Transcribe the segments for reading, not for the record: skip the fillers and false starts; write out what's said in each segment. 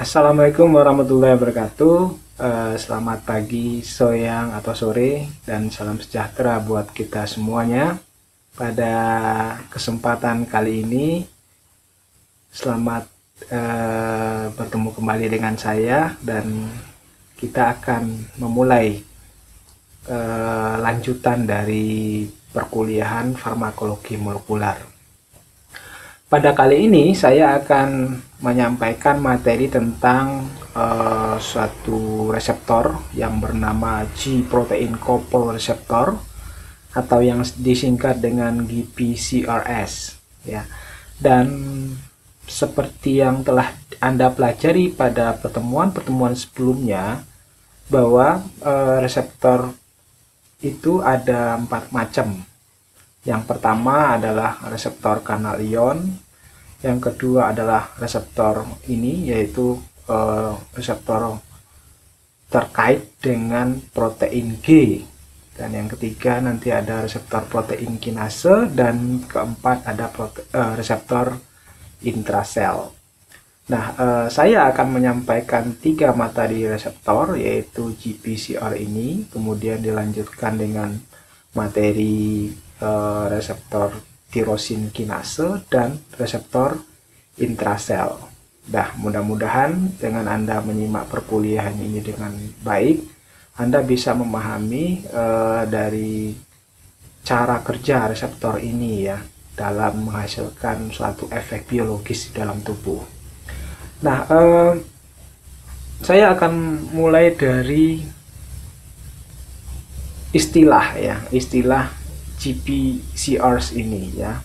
Assalamualaikum warahmatullahi wabarakatuh. Selamat pagi, siang, atau sore, dan salam sejahtera buat kita semuanya. Pada kesempatan kali ini, selamat bertemu kembali dengan saya, dan kita akan memulai lanjutan dari perkuliahan farmakologi molekular. Pada kali ini saya akan menyampaikan materi tentang suatu reseptor yang bernama G-protein coupled receptor atau yang disingkat dengan GPCRS ya. Dan seperti yang telah Anda pelajari pada pertemuan-pertemuan sebelumnya bahwa reseptor itu ada 4 macam. Yang pertama adalah reseptor kanal ion, yang kedua adalah reseptor ini yaitu reseptor terkait dengan protein G, dan yang ketiga nanti ada reseptor protein kinase, dan keempat ada reseptor intrasel. Nah, saya akan menyampaikan 3 materi reseptor yaitu GPCR ini, kemudian dilanjutkan dengan materi reseptor tirosin kinase dan reseptor intrasel. Nah, mudah-mudahan dengan Anda menyimak perkuliahan ini dengan baik, Anda bisa memahami dari cara kerja reseptor ini ya dalam menghasilkan suatu efek biologis di dalam tubuh. Nah, saya akan mulai dari istilah GPCRs ini ya,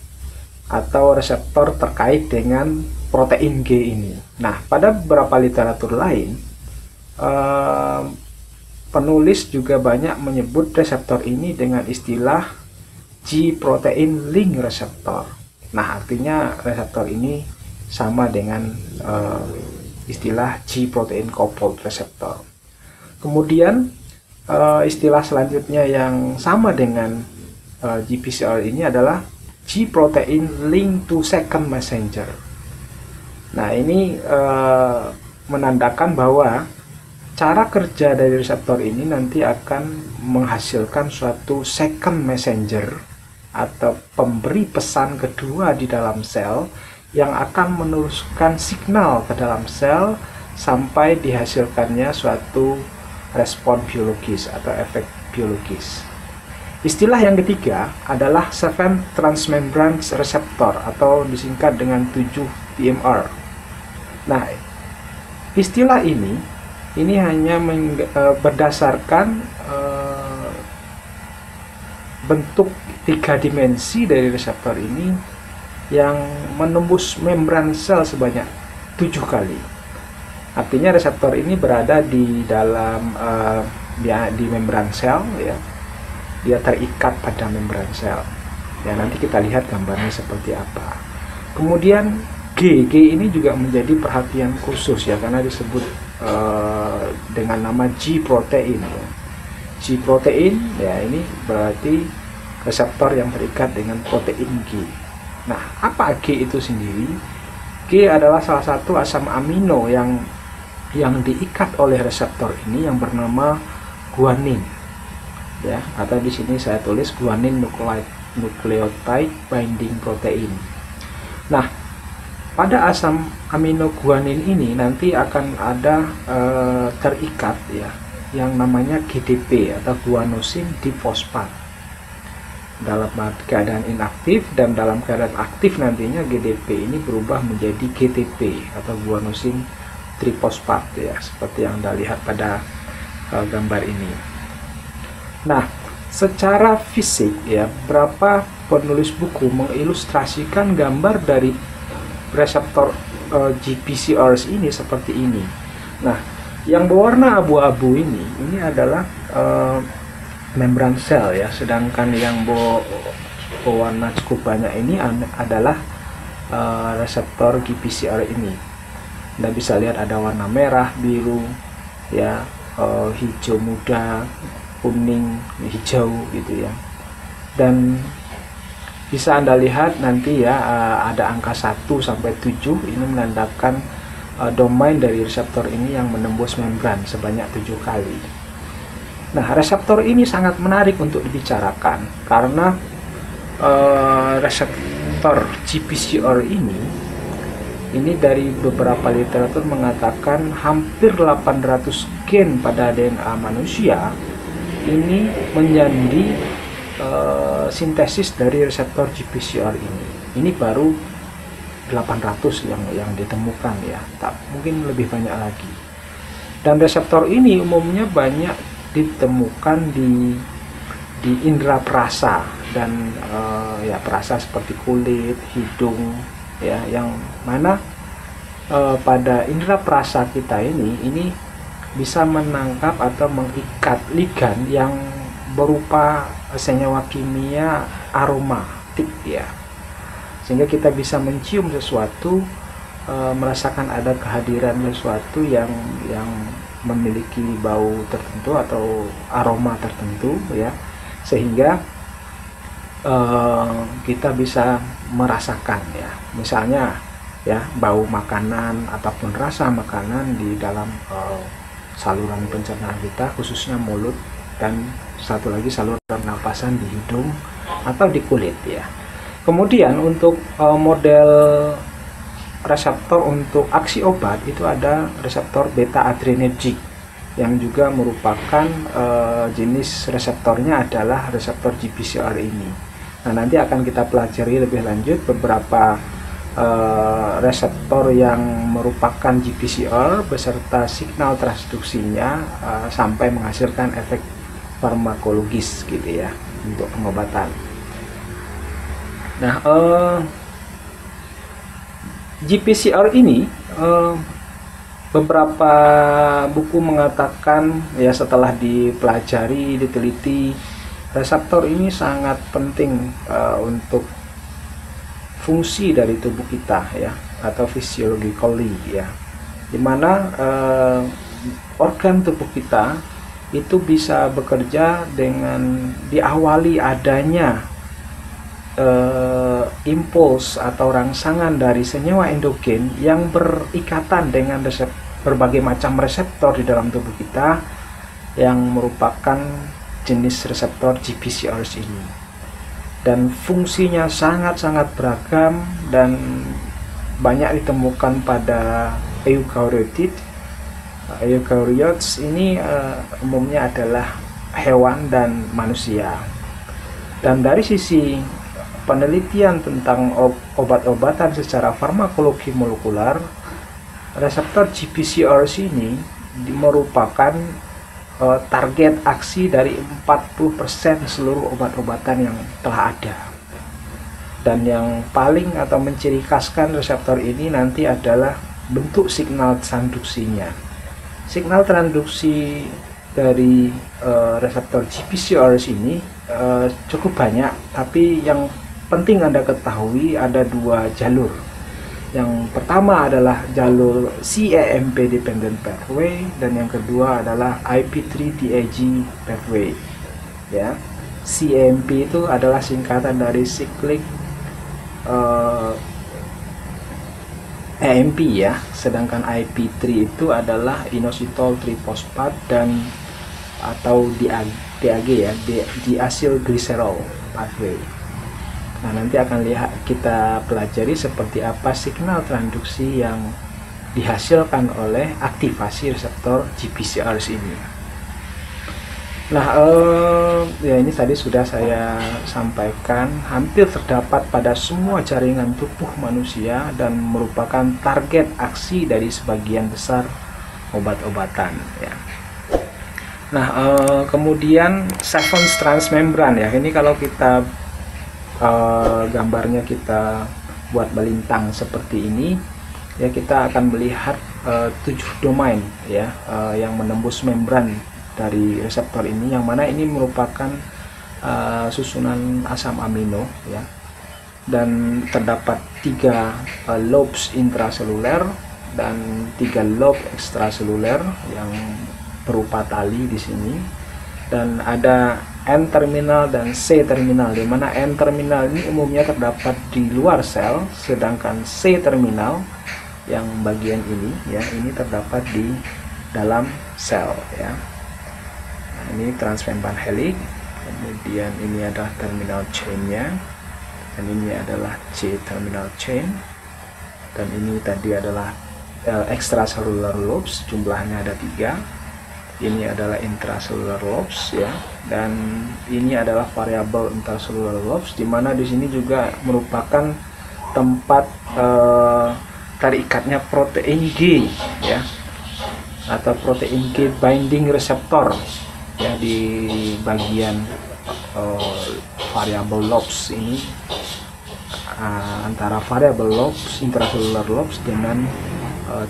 atau reseptor terkait dengan protein G ini. Nah, pada beberapa literatur lain penulis juga banyak menyebut reseptor ini dengan istilah G-protein link receptor. Nah, artinya reseptor ini sama dengan istilah G-protein coupled receptor. Kemudian istilah selanjutnya yang sama dengan GPCR ini adalah G-protein link to second messenger. Nah, ini menandakan bahwa cara kerja dari reseptor ini nanti akan menghasilkan suatu second messenger atau pemberi pesan kedua di dalam sel yang akan meneruskan signal ke dalam sel sampai dihasilkannya suatu respon biologis atau efek biologis. Istilah yang ketiga adalah 7 transmembrane receptor atau disingkat dengan 7 TMR. Nah, istilah ini hanya berdasarkan bentuk 3 dimensi dari reseptor ini yang menembus membran sel sebanyak 7 kali. Artinya reseptor ini berada di dalam di membran sel ya. Dia terikat pada membran sel. Ya, nanti kita lihat gambarnya seperti apa. Kemudian G ini juga menjadi perhatian khusus ya, karena disebut dengan nama G-protein ya. G-protein ya, ini berarti reseptor yang terikat dengan protein G. Nah, apa G itu sendiri? G adalah salah satu asam amino yang diikat oleh reseptor ini yang bernama guanin. Ya, atau di sini saya tulis guanin nucleotide binding protein. Nah, pada asam amino guanin ini nanti akan ada terikat ya yang namanya GDP atau guanosin difosfat dalam keadaan inaktif, dan dalam keadaan aktif nantinya GDP ini berubah menjadi GTP atau guanosin trifosfat ya, seperti yang Anda lihat pada gambar ini. Nah, secara fisik ya, beberapa penulis buku mengilustrasikan gambar dari reseptor GPCRs ini seperti ini. Nah, yang berwarna abu-abu ini adalah membran sel ya, sedangkan yang berwarna cukup banyak ini adalah reseptor GPCR ini. Anda bisa lihat ada warna merah, biru, ya, hijau muda, kuning, hijau gitu ya. Dan bisa Anda lihat nanti ya, ada angka 1 sampai 7 ini menandakan domain dari reseptor ini yang menembus membran sebanyak 7 kali. Nah, reseptor ini sangat menarik untuk dibicarakan karena reseptor GPCR ini dari beberapa literatur mengatakan hampir 800 gen pada DNA manusia ini menjadi sintesis dari reseptor GPCR ini. Ini baru 800 yang ditemukan ya, tak mungkin lebih banyak lagi. Dan reseptor ini umumnya banyak ditemukan di indera perasa dan ya perasa seperti kulit, hidung ya, yang mana pada indera perasa kita ini bisa menangkap atau mengikat ligan yang berupa senyawa kimia aromatik ya, sehingga kita bisa mencium sesuatu, merasakan ada kehadiran sesuatu yang memiliki bau tertentu atau aroma tertentu ya, sehingga kita bisa merasakan ya, misalnya ya bau makanan ataupun rasa makanan di dalam saluran pencernaan kita, khususnya mulut, dan satu lagi saluran pernapasan di hidung atau di kulit ya. Kemudian untuk model reseptor untuk aksi obat itu ada reseptor beta adrenergic yang juga merupakan jenis reseptornya adalah reseptor GPCR ini. Nah, nanti akan kita pelajari lebih lanjut beberapa reseptor yang merupakan GPCR beserta signal transduksinya sampai menghasilkan efek farmakologis gitu ya untuk pengobatan. Nah, GPCR ini beberapa buku mengatakan ya, setelah dipelajari, diteliti, reseptor ini sangat penting untuk fungsi dari tubuh kita ya, atau physiologically ya, dimana organ tubuh kita itu bisa bekerja dengan diawali adanya impuls atau rangsangan dari senyawa endogen yang berikatan dengan berbagai macam reseptor di dalam tubuh kita yang merupakan jenis reseptor GPCR ini. Dan fungsinya sangat-sangat beragam dan banyak ditemukan pada eukaryotit. Eukaryotes ini umumnya adalah hewan dan manusia. Dan dari sisi penelitian tentang obat-obatan secara farmakologi molekular, reseptor GPCR ini merupakan target aksi dari 40% seluruh obat-obatan yang telah ada. Dan yang paling atau menciri khaskan reseptor ini nanti adalah bentuk signal transduksinya. Signal transduksi dari reseptor GPCR ini cukup banyak, tapi yang penting Anda ketahui ada 2 jalur. Yang pertama adalah jalur CAMP dependent pathway, dan yang kedua adalah IP3-DAG pathway. Ya, CAMP itu adalah singkatan dari cyclic AMP ya, sedangkan IP3 itu adalah inositol triphosphate dan atau DAG ya, diacylglycerol pathway. Nah, nanti akan kita pelajari seperti apa signal transduksi yang dihasilkan oleh aktivasi reseptor GPCR ini. Nah, ya ini tadi sudah saya sampaikan, hampir terdapat pada semua jaringan tubuh manusia dan merupakan target aksi dari sebagian besar obat-obatan ya. Nah, kemudian 7 strands membran ya, ini kalau kita gambarnya kita buat melintang seperti ini ya, kita akan melihat 7 domain ya yang menembus membran dari reseptor ini, yang mana ini merupakan susunan asam amino ya, dan terdapat 3 lobes intraseluler dan 3 lobe ekstraseluler yang berupa tali di sini, dan ada N terminal dan C terminal, di mana N terminal ini umumnya terdapat di luar sel, sedangkan C terminal yang bagian ini ya, ini terdapat di dalam sel ya. Nah, ini transmembran helix, kemudian ini adalah terminal chain-nya, dan ini adalah C terminal chain, dan ini tadi adalah extracellular lobes, jumlahnya ada 3. Ini adalah intracellular lobes ya, dan ini adalah variabel intracellular lobes, di mana di sini juga merupakan tempat terikatnya protein G ya, atau protein G binding receptor ya, di bagian variabel lobes ini, antara variabel lobes, intracellular lobes dengan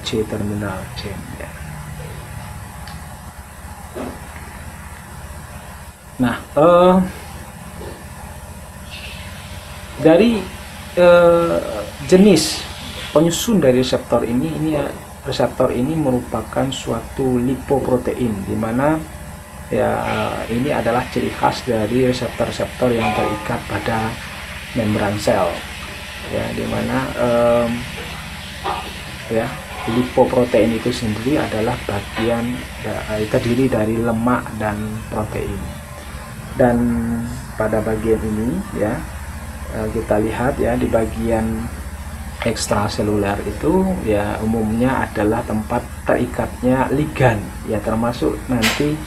C terminal chain ya. Nah, dari jenis penyusun dari reseptor ini reseptor ini merupakan suatu lipoprotein, di mana ya ini adalah ciri khas dari reseptor-reseptor yang terikat pada membran sel ya, di mana ya lipoprotein itu sendiri adalah bagian terdiri dari lemak dan protein. Dan pada bagian ini ya, kita lihat ya, di bagian ekstraseluler itu ya umumnya adalah tempat terikatnya ligan ya, termasuk nanti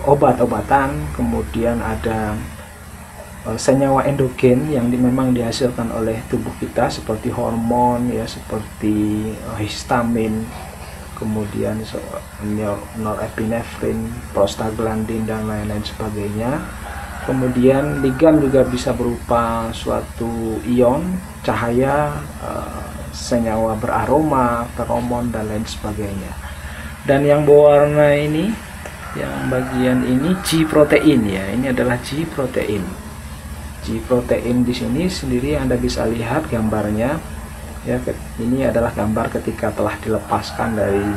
obat-obatan, kemudian ada senyawa endogen yang memang dihasilkan oleh tubuh kita, seperti hormon ya, seperti histamin, kemudian norepinefrin, prostaglandin, dan lain-lain sebagainya. Kemudian ligan juga bisa berupa suatu ion, cahaya, senyawa beraroma, feromon, dan lain sebagainya. Dan yang berwarna ini, yang bagian ini G protein ya, ini adalah G protein. G protein di sini sendiri Anda bisa lihat gambarnya ya, ini adalah gambar ketika telah dilepaskan dari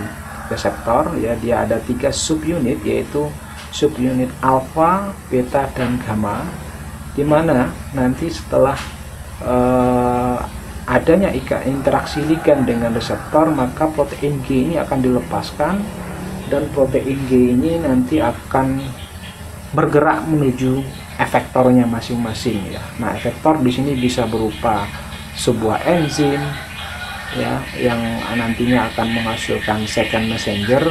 reseptor ya. Dia ada 3 subunit, yaitu subunit alfa, beta, dan gamma, dimana nanti setelah adanya interaksi ligan dengan reseptor, maka protein G ini akan dilepaskan, dan protein G ini nanti akan bergerak menuju efektornya masing-masing ya. Nah, efektor di sini bisa berupa sebuah enzim ya, yang nantinya akan menghasilkan second messenger,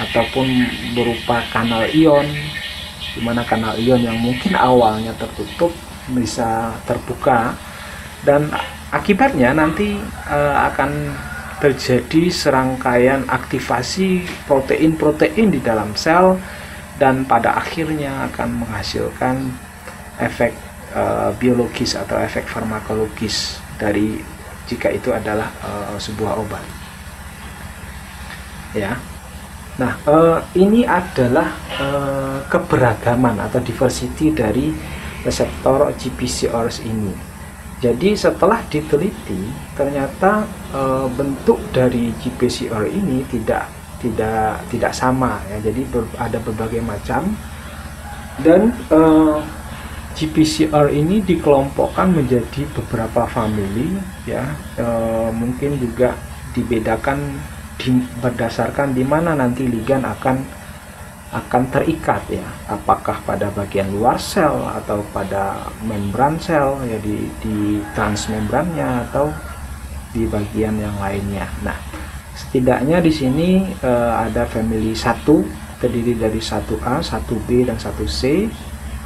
ataupun berupa kanal ion, di mana kanal ion yang mungkin awalnya tertutup bisa terbuka, dan akibatnya nanti akan terjadi serangkaian aktivasi protein-protein di dalam sel, dan pada akhirnya akan menghasilkan efek biologis atau efek farmakologis dari jika itu adalah sebuah obat ya. Nah, ini adalah keberagaman atau diversity dari reseptor GPCRs ini. Jadi setelah diteliti, ternyata bentuk dari GPCR ini tidak sama ya. Jadi ada berbagai macam, dan GPCR ini dikelompokkan menjadi beberapa famili ya, mungkin juga dibedakan berdasarkan di mana nanti ligan akan terikat ya, apakah pada bagian luar sel atau pada membran sel ya, di transmembrannya, atau di bagian yang lainnya. Nah, setidaknya di sini ada family 1 terdiri dari 1A, 1B, dan 1C.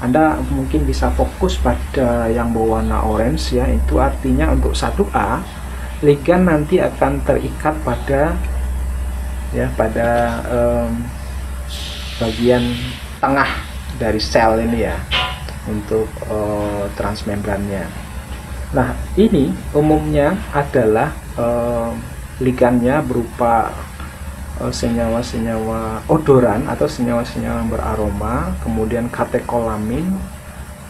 Anda mungkin bisa fokus pada yang berwarna orange ya, itu artinya untuk 1A ligan nanti akan terikat pada bagian tengah dari sel ini ya, untuk transmembrannya. Nah, ini umumnya adalah ligannya berupa senyawa-senyawa odoran atau senyawa-senyawa yang beraroma, kemudian katekolamin,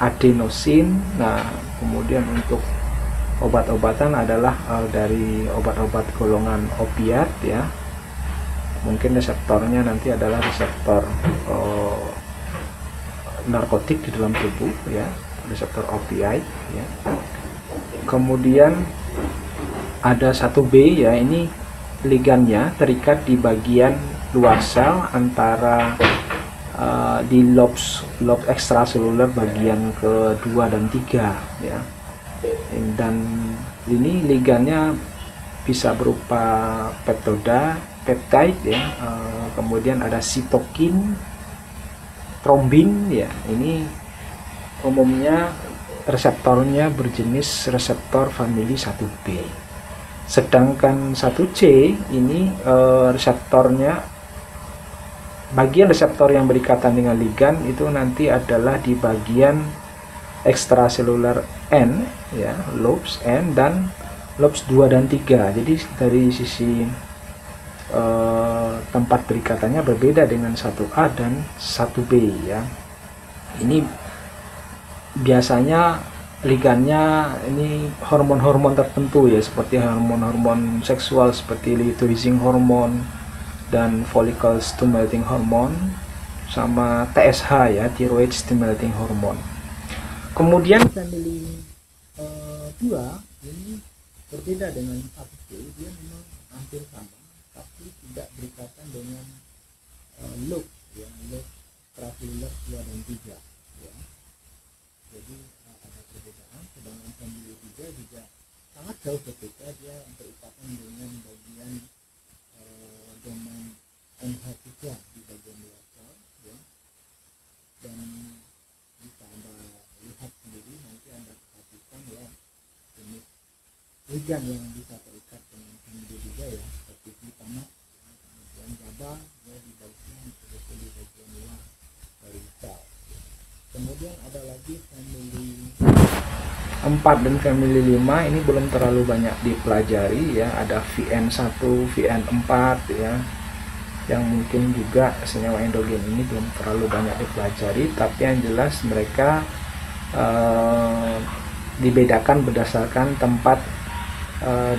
adenosin. Nah, kemudian untuk obat-obatan adalah dari obat-obat golongan opiat ya. Mungkin reseptornya nanti adalah reseptor narkotik di dalam tubuh ya, reseptor opioid ya. Kemudian ada 1B ya, ini ligannya terikat di bagian luar sel antara di lob ekstraseluler bagian kedua dan 3 ya. Dan ini ligannya bisa berupa peptide ya, kemudian ada sitokin, trombin ya. Ini umumnya reseptornya berjenis reseptor famili 1B. Sedangkan 1C ini reseptornya, bagian reseptor yang berikatan dengan ligan itu nanti adalah di bagian ekstraseluler N ya, lobes N dan lobes 2 dan 3. Jadi dari sisi tempat berikatannya berbeda dengan 1A dan 1B ya. Ini biasanya ligannya ini hormon-hormon tertentu ya, seperti hormon-hormon seksual seperti luteinizing hormone dan follicle stimulating hormone, sama TSH ya, thyroid stimulating hormone. Kemudian family 2 ini berbeda dengan 1B, dia memang hampir sama tapi tidak berikatan dengan lobe ya, lobe extraseluler 2 dan 3 ya. Jadi ada perbedaan. Sedangkan family 3 juga sangat jauh berbeda, dia berikatan dengan bagian domain NH3 di bagian luar sel ya. Dan bisa Anda lihat sendiri, nanti Anda perhatikan ya jenis ligan yang bisa terikat dengan family 3 ya, seperti glutamat ya, kemudian GABA ya di bagian luar dari sel. Kemudian ada lagi family 4 dan family 5, ini belum terlalu banyak dipelajari ya. Ada VN1, VN4 ya, yang mungkin juga senyawa endogen ini belum terlalu banyak dipelajari, tapi yang jelas mereka dibedakan berdasarkan tempat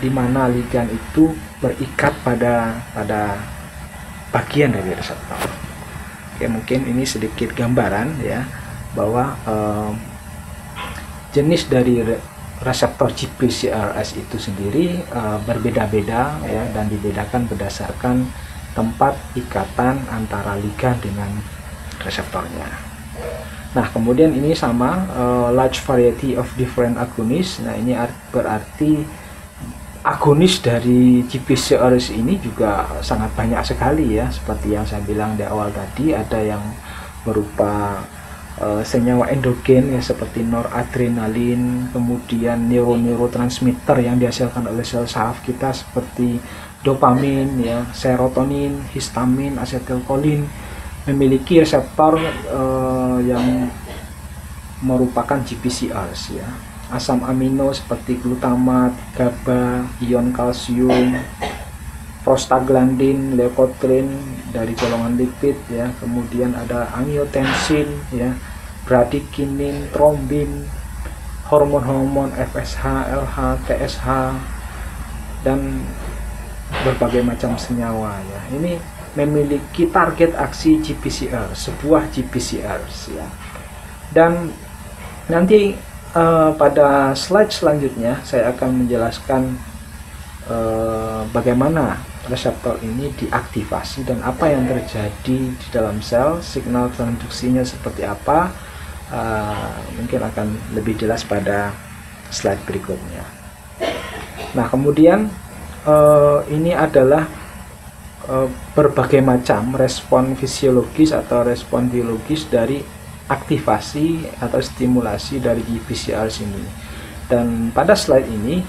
di mana ligan itu berikat pada bagian dari reseptor. Oke, mungkin ini sedikit gambaran ya, bahwa jenis dari reseptor GPCRS itu sendiri berbeda-beda ya, dan dibedakan berdasarkan tempat ikatan antara ligan dengan reseptornya. Nah, kemudian ini sama large variety of different agonist. Nah, ini berarti agonis dari GPCRS ini juga sangat banyak sekali ya, seperti yang saya bilang di awal tadi, ada yang berupa senyawa endogen ya, seperti noradrenalin, kemudian neurotransmitter yang dihasilkan oleh sel saraf kita seperti dopamin ya, serotonin, histamin, asetilkolin, memiliki reseptor yang merupakan GPCRs ya. Asam amino seperti glutamat, GABA, ion kalsium, prostaglandin, leukotriene dari golongan lipid ya, kemudian ada angiotensin ya, bradykinin, trombin, hormon-hormon FSH, LH, TSH, dan berbagai macam senyawa ya. Ini memiliki target aksi GPCR, sebuah GPCR ya. Dan nanti pada slide selanjutnya saya akan menjelaskan bagaimana reseptor ini diaktifasi dan apa yang terjadi di dalam sel, signal transduksinya seperti apa. Mungkin akan lebih jelas pada slide berikutnya. Nah, kemudian ini adalah berbagai macam respon fisiologis atau respon biologis dari aktivasi atau stimulasi dari GPCR ini. Dan pada slide ini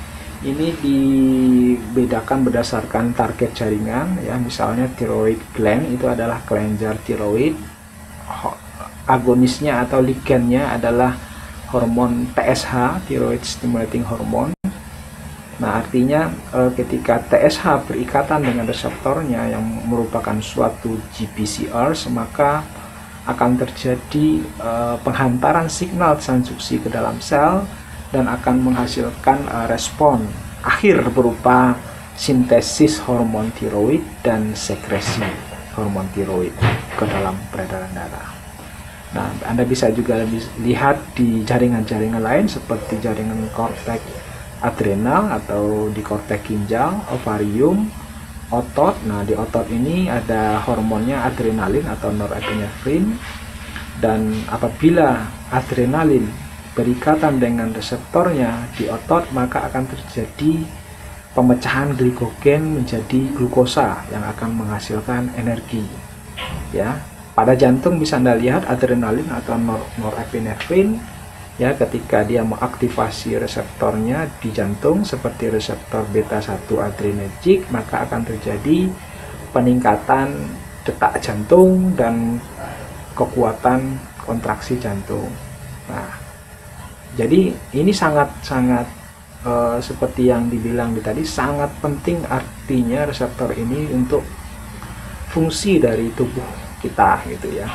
dibedakan berdasarkan target jaringan ya, misalnya thyroid gland itu adalah kelenjar tiroid, agonisnya atau ligannya adalah hormon TSH, thyroid stimulating hormone. Nah, artinya ketika TSH berikatan dengan reseptornya yang merupakan suatu GPCR, maka akan terjadi penghantaran signal transduksi ke dalam sel dan akan menghasilkan respon akhir berupa sintesis hormon tiroid dan sekresi hormon tiroid ke dalam peredaran darah. Nah, Anda bisa juga lihat di jaringan-jaringan lain seperti jaringan korteks adrenal atau di korteks ginjal, ovarium, otot. Nah, di otot ini ada hormonnya adrenalin atau norepinefrin, dan apabila adrenalin berikatan dengan reseptornya di otot, maka akan terjadi pemecahan glikogen menjadi glukosa yang akan menghasilkan energi. Ya, pada jantung bisa Anda lihat adrenalin atau norepinefrin, ya, ketika dia mengaktifasi reseptornya di jantung seperti reseptor beta 1 adrenergic, maka akan terjadi peningkatan detak jantung dan kekuatan kontraksi jantung. Nah, jadi ini sangat-sangat seperti yang dibilang tadi, sangat penting artinya reseptor ini untuk fungsi dari tubuh kita gitu ya.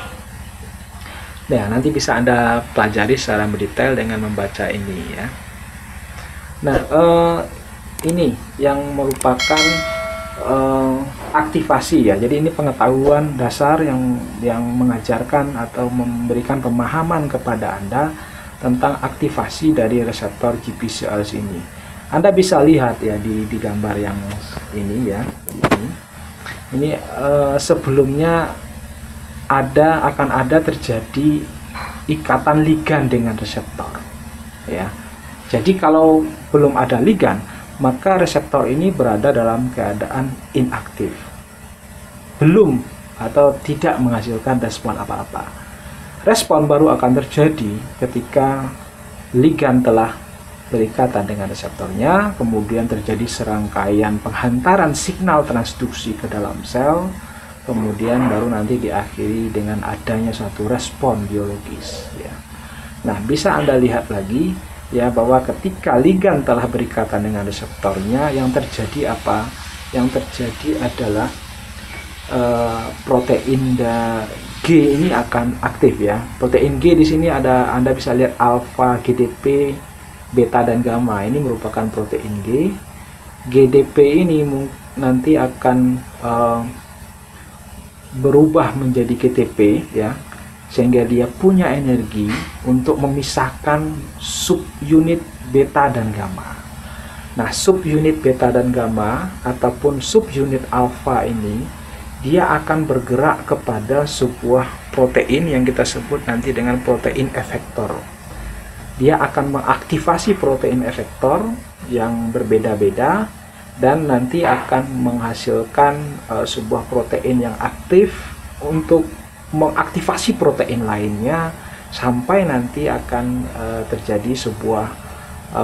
Nah, nanti bisa Anda pelajari secara mendetail dengan membaca ini ya. Nah, ini yang merupakan aktivasi ya. Jadi ini pengetahuan dasar yang mengajarkan atau memberikan pemahaman kepada Anda tentang aktivasi dari reseptor GPCRs ini. Anda bisa lihat ya di gambar yang ini ya. Ini sebelumnya akan ada terjadi ikatan ligan dengan reseptor ya. Jadi kalau belum ada ligan, maka reseptor ini berada dalam keadaan inaktif, belum atau tidak menghasilkan respon apa-apa. Respon baru akan terjadi ketika ligan telah berikatan dengan reseptornya, kemudian terjadi serangkaian penghantaran signal transduksi ke dalam sel, kemudian baru nanti diakhiri dengan adanya suatu respon biologis ya. Nah, bisa Anda lihat lagi ya bahwa ketika ligan telah berikatan dengan reseptornya, yang terjadi apa? Yang terjadi adalah protein G ini akan aktif ya. Protein G di sini ada, Anda bisa lihat alfa, GDP, beta dan gamma. Ini merupakan protein G. GDP ini nanti akan berubah menjadi GTP ya, sehingga dia punya energi untuk memisahkan subunit beta dan gamma. Nah, subunit beta dan gamma ataupun subunit alfa ini dia akan bergerak kepada sebuah protein yang kita sebut nanti dengan protein efektor. Dia akan mengaktifasi protein efektor yang berbeda-beda dan nanti akan menghasilkan sebuah protein yang aktif untuk mengaktifasi protein lainnya, sampai nanti akan terjadi sebuah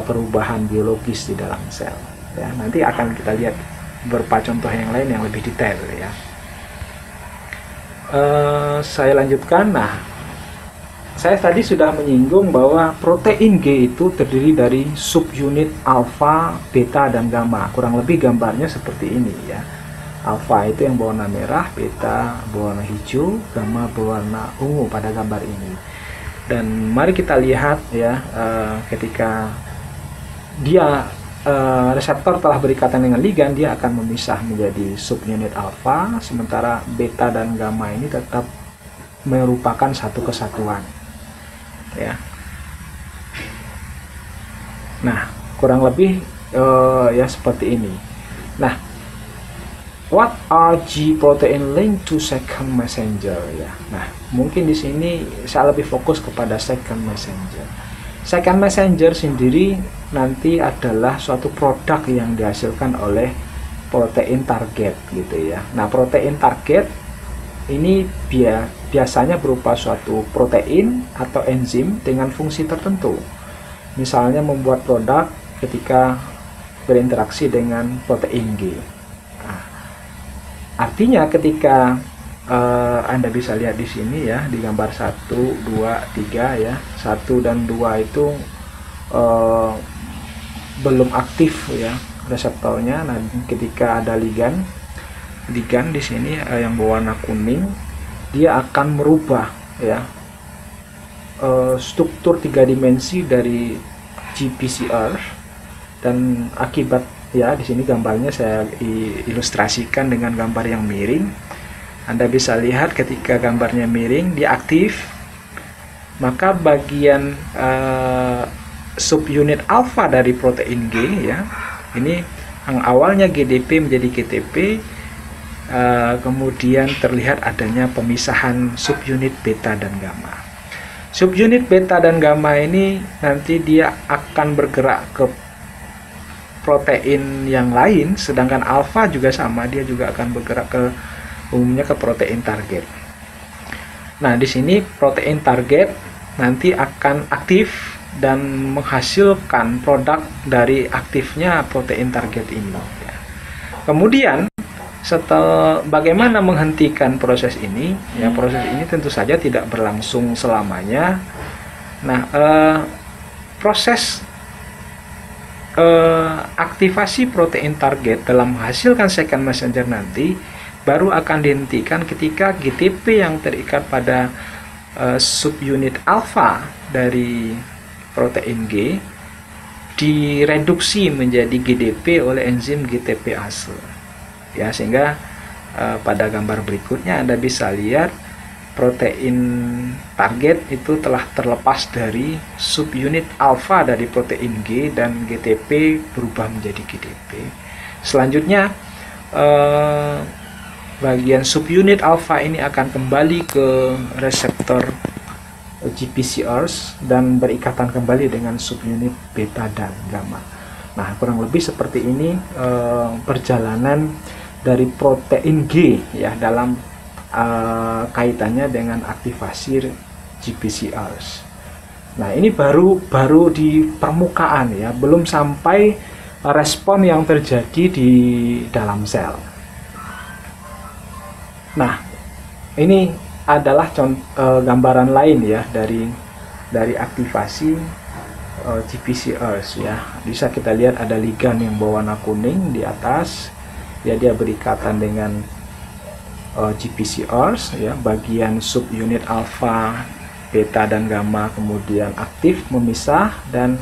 perubahan biologis di dalam sel ya. Nanti akan kita lihat beberapa contoh yang lain yang lebih detail ya. Saya lanjutkan. Nah, saya tadi sudah menyinggung bahwa protein G itu terdiri dari subunit alfa, beta, dan gamma. Kurang lebih gambarnya seperti ini ya. Alfa itu yang berwarna merah, beta berwarna hijau, gamma berwarna ungu pada gambar ini. Dan mari kita lihat ya, ketika dia reseptor telah berikatan dengan ligan, dia akan memisah menjadi subunit alfa, sementara beta dan gamma ini tetap merupakan satu kesatuan ya. Nah, kurang lebih ya seperti ini. Nah, what are G protein linked to second messenger ya. Nah, mungkin di sini saya lebih fokus kepada second messenger. Second messenger sendiri nanti adalah suatu produk yang dihasilkan oleh protein target gitu ya. Nah, protein target ini biasanya berupa suatu protein atau enzim dengan fungsi tertentu. Misalnya membuat produk ketika berinteraksi dengan protein G. Nah, artinya ketika Anda bisa lihat di sini ya, di gambar 1, 2, 3 ya. 1 dan 2 itu belum aktif ya reseptornya. Nah, ketika ada ligan di sini yang berwarna kuning, dia akan merubah ya struktur 3 dimensi dari GPCR, dan akibat ya di sini gambarnya saya ilustrasikan dengan gambar yang miring. Anda bisa lihat ketika gambarnya miring, dia aktif, maka bagian subunit alfa dari protein G ya. Ini yang awalnya GDP menjadi GTP, kemudian terlihat adanya pemisahan subunit beta dan gamma. Subunit beta dan gamma ini nanti dia akan bergerak ke protein yang lain, sedangkan alfa juga sama, dia juga akan bergerak ke umumnya ke protein target. Nah, di sini protein target nanti akan aktif dan menghasilkan produk dari aktifnya protein target ini. Kemudian setelah bagaimana menghentikan proses ini? Ya, proses ini tentu saja tidak berlangsung selamanya. Nah, proses aktivasi protein target dalam menghasilkan second messenger nanti baru akan dihentikan ketika GTP yang terikat pada subunit alfa dari protein G direduksi menjadi GDP oleh enzim GTPase. Ya, sehingga pada gambar berikutnya Anda bisa lihat protein target itu telah terlepas dari subunit alfa dari protein G dan GTP berubah menjadi GDP. Selanjutnya bagian subunit alfa ini akan kembali ke reseptor GPCRs dan berikatan kembali dengan subunit beta dan gamma. Nah, kurang lebih seperti ini perjalanan dari protein G ya dalam kaitannya dengan aktivasi GPCRs. Nah, ini baru di permukaan ya, belum sampai respon yang terjadi di dalam sel. Nah, ini adalah gambaran lain ya dari aktivasi GPCRs ya. Bisa kita lihat ada ligan yang berwarna kuning di atas ya, dia berikatan dengan GPCRs ya, bagian subunit alfa, beta dan gamma kemudian aktif memisah, dan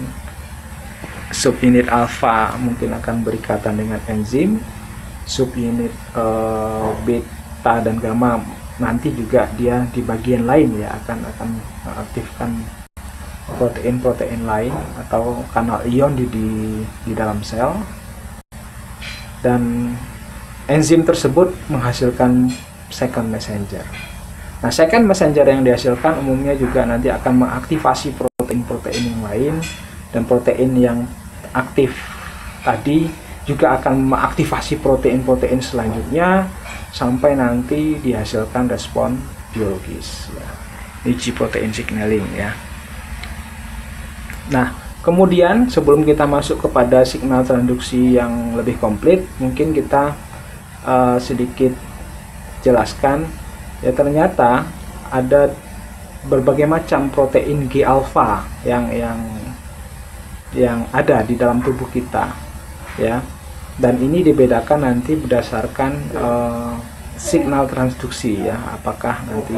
subunit alfa mungkin akan berikatan dengan enzim, subunit beta dan gamma nanti juga dia di bagian lain ya akan mengaktifkan protein-protein lain atau kanal ion di dalam sel, dan enzim tersebut menghasilkan second messenger. Nah, second messenger yang dihasilkan umumnya juga nanti akan mengaktifasi protein-protein yang lain, dan protein yang aktif tadi juga akan mengaktifasi protein-protein selanjutnya sampai nanti dihasilkan respon biologis ya. Uji protein signaling ya. Nah, kemudian sebelum kita masuk kepada signal transduksi yang lebih komplit, mungkin kita sedikit jelaskan ya, ternyata ada berbagai macam protein G alpha yang ada di dalam tubuh kita ya, dan ini dibedakan nanti berdasarkan signal transduksi ya, apakah nanti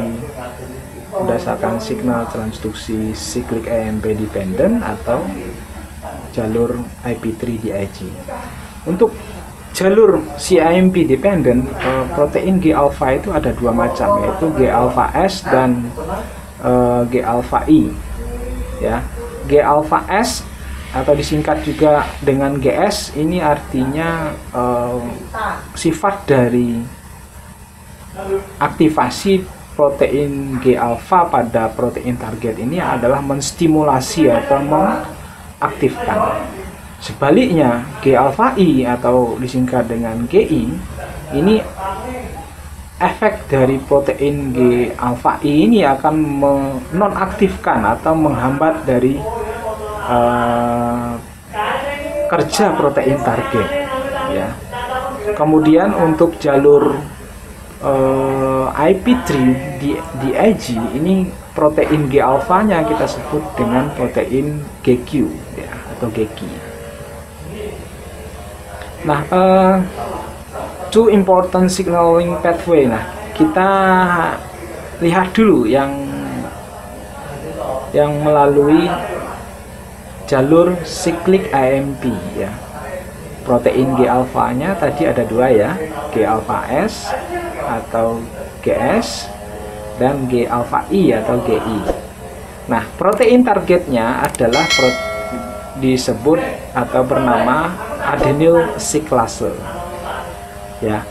berdasarkan signal transduksi cyclic AMP dependent atau jalur IP3 DIG. Untuk jalur CAMP dependent, protein G alpha itu ada dua macam, yaitu G alpha S dan G alpha I ya. G alpha S atau disingkat juga dengan GS ini artinya sifat dari aktivasi protein G alpha pada protein target ini adalah menstimulasi atau mengaktifkan. Sebaliknya G alpha I atau disingkat dengan GI ini efek dari protein G alpha I ini akan menonaktifkan atau menghambat dari kerja protein target ya. Kemudian untuk jalur IP3 DIG ini protein G alpha-nya kita sebut dengan protein GQ ya, atau GQ. Nah, two important signaling pathway. Nah, kita lihat dulu yang melalui jalur cyclic AMP ya. Protein G alpha-nya tadi ada dua ya, G alpha S atau GS dan G alpha I atau GI. Nah, protein targetnya adalah disebut atau bernama adenyl siklase. Ya,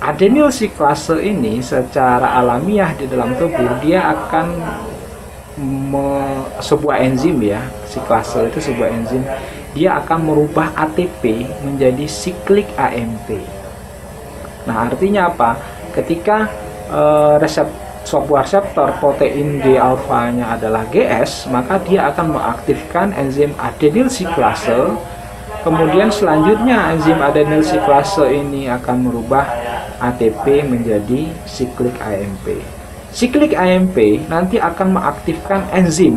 adenyl siklase ini secara alamiah di dalam tubuh dia akan sebuah enzim, ya, siklase itu sebuah enzim, dia akan merubah ATP menjadi siklik AMP. Nah, artinya apa? Ketika sebuah reseptor protein G alfa-nya adalah GS, maka dia akan mengaktifkan enzim adenyl siklase. Kemudian selanjutnya enzim adenyl siklase ini akan merubah ATP menjadi siklik AMP. Siklik AMP nanti akan mengaktifkan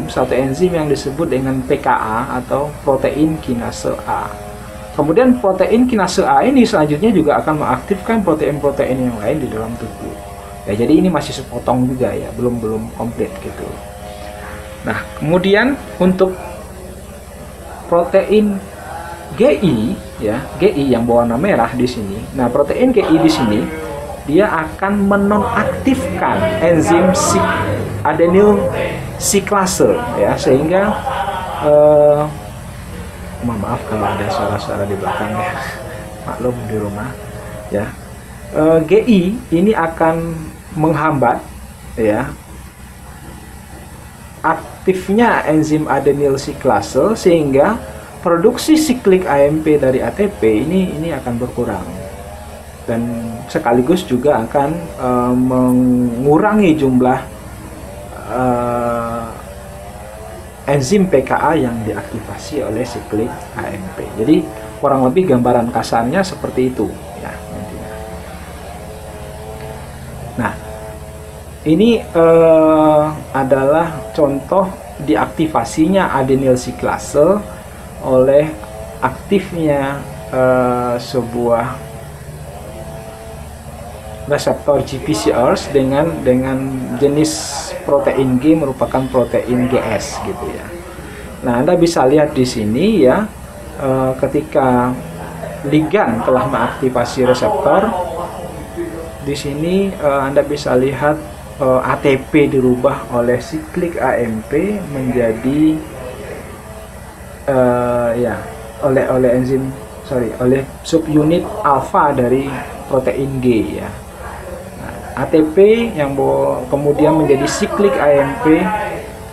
satu enzim yang disebut dengan PKA atau protein kinase A. Kemudian protein kinase A ini selanjutnya juga akan mengaktifkan protein-protein yang lain di dalam tubuh. Ya, jadi ini masih sepotong juga ya, belum komplit gitu. Nah, kemudian untuk protein GI, ya, GI yang berwarna merah di sini. Nah, protein GI di sini dia akan menonaktifkan enzim adenyl siklase, ya, sehingga maaf kalau ada suara-suara di belakang ya, maklum di rumah ya. GI ini akan menghambat, ya, aktifnya enzim adenyl siklase, sehingga produksi siklik AMP dari ATP ini akan berkurang, dan sekaligus juga akan mengurangi jumlah enzim PKA yang diaktifasi oleh siklik AMP. Jadi kurang lebih gambaran kasarnya seperti itu ya. Nah, ini adalah contoh diaktifasinya adenyl siklase oleh aktifnya sebuah reseptor GPCRs dengan jenis protein G merupakan protein GS gitu ya. Nah, Anda bisa lihat di sini ya, ketika ligan telah mengaktifasi reseptor, di sini Anda bisa lihat ATP dirubah oleh siklik AMP menjadi oleh subunit alfa dari protein G ya. ATP yang kemudian menjadi siklik AMP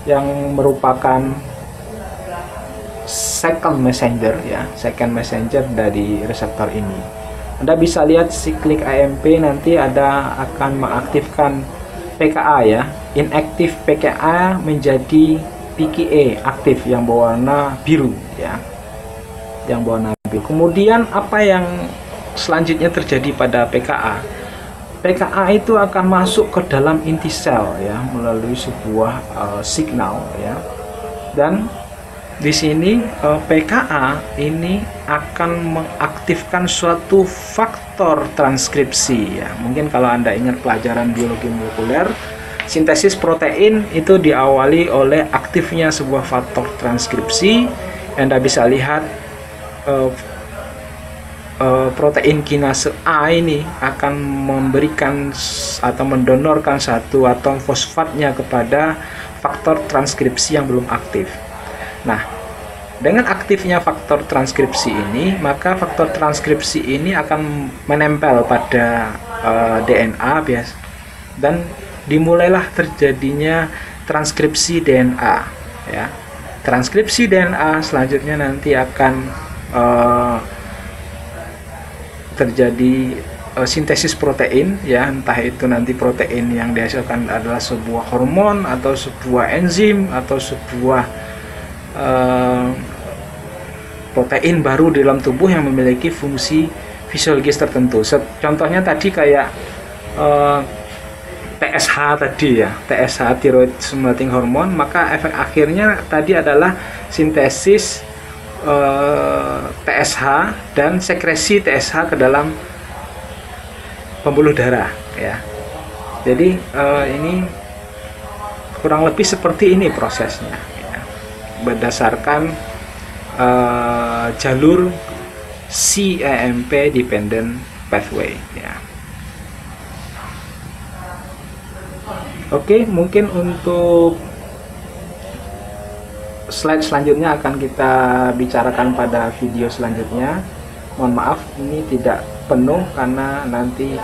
yang merupakan second messenger ya, second messenger dari reseptor ini. Anda bisa lihat siklik AMP nanti akan mengaktifkan PKA ya, inaktif PKA menjadi PKA aktif yang berwarna biru ya, yang berwarna biru. Kemudian apa yang selanjutnya terjadi pada PKA? PKA itu akan masuk ke dalam inti sel ya melalui sebuah signal ya, dan di sini PKA ini akan mengaktifkan suatu faktor transkripsi ya. Mungkin kalau Anda ingat pelajaran biologi molekuler, sintesis protein itu diawali oleh aktifnya sebuah faktor transkripsi. Anda bisa lihat protein kinase A ini akan memberikan atau mendonorkan satu atom fosfatnya kepada faktor transkripsi yang belum aktif. Nah, dengan aktifnya faktor transkripsi ini, maka faktor transkripsi ini akan menempel pada DNA biasa, dan dimulailah terjadinya transkripsi DNA ya. Transkripsi DNA selanjutnya nanti akan terjadi sintesis protein ya, entah itu nanti protein yang dihasilkan adalah sebuah hormon atau sebuah enzim atau sebuah protein baru di dalam tubuh yang memiliki fungsi fisiologis tertentu. Contohnya tadi kayak TSH tadi ya, TSH thyroid stimulating hormone, maka efek akhirnya tadi adalah sintesis TSH dan sekresi TSH ke dalam pembuluh darah ya. Jadi ini kurang lebih seperti ini prosesnya ya, berdasarkan jalur cAMP dependent pathway ya. Oke, mungkin untuk slide selanjutnya akan kita bicarakan pada video selanjutnya. Mohon maaf ini tidak penuh karena nanti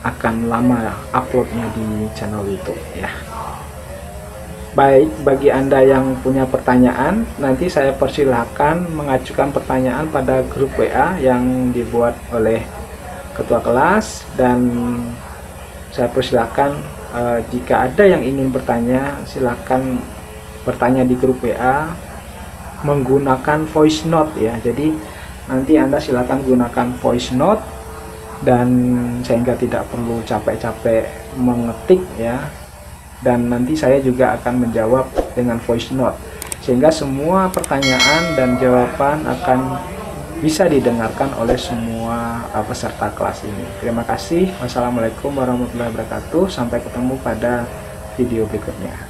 akan lama uploadnya di channel YouTube ya. Baik, bagi Anda yang punya pertanyaan, nanti saya persilahkan mengajukan pertanyaan pada grup WA yang dibuat oleh ketua kelas, dan saya persilahkan jika ada yang ingin bertanya, silakan bertanya di grup WA menggunakan voice note ya. Jadi nanti Anda silakan gunakan voice note, dan sehingga tidak perlu capek-capek mengetik ya. Dan nanti saya juga akan menjawab dengan voice note, sehingga semua pertanyaan dan jawaban akan bisa didengarkan oleh semua peserta kelas ini. Terima kasih. Wassalamualaikum warahmatullahi wabarakatuh. Sampai ketemu pada video berikutnya.